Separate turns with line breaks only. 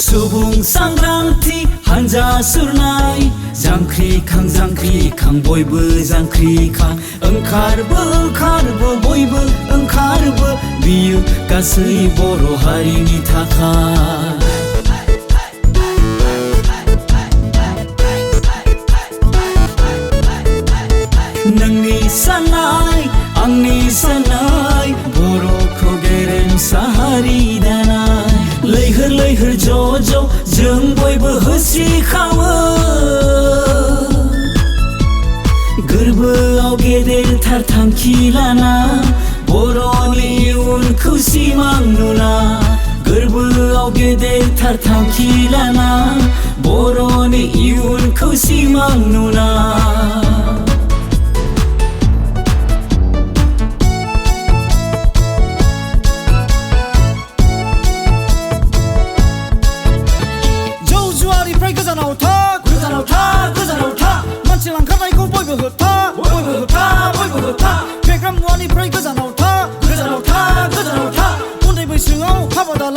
सुबुं सांग्रांथि हानजा सुरनाय जांख्रिखां बयबो जांख्रिखां ओंखारबो बयबो ओंखारबो बियो गासै बर' हारिनि थाखाय नोंनि साननाय आंनि साननाय बर'खौ गेरेमसा हारि दानाय लैहोर ज' जों बयबो होस्रिखावो गोरबोआव गेदेरथार थांखि लाना बर'नि इयुनखौ सिमां नुना गोरबोआव गेदेरथार थांखि लाना बर'नि इयुनखौ सिमां नुना
मानसि लांखारनायखौ बयबो होबथा फेग्रा मुवानिफ्राय गोजानाव था उन्दै बैसोआव हाबा दाला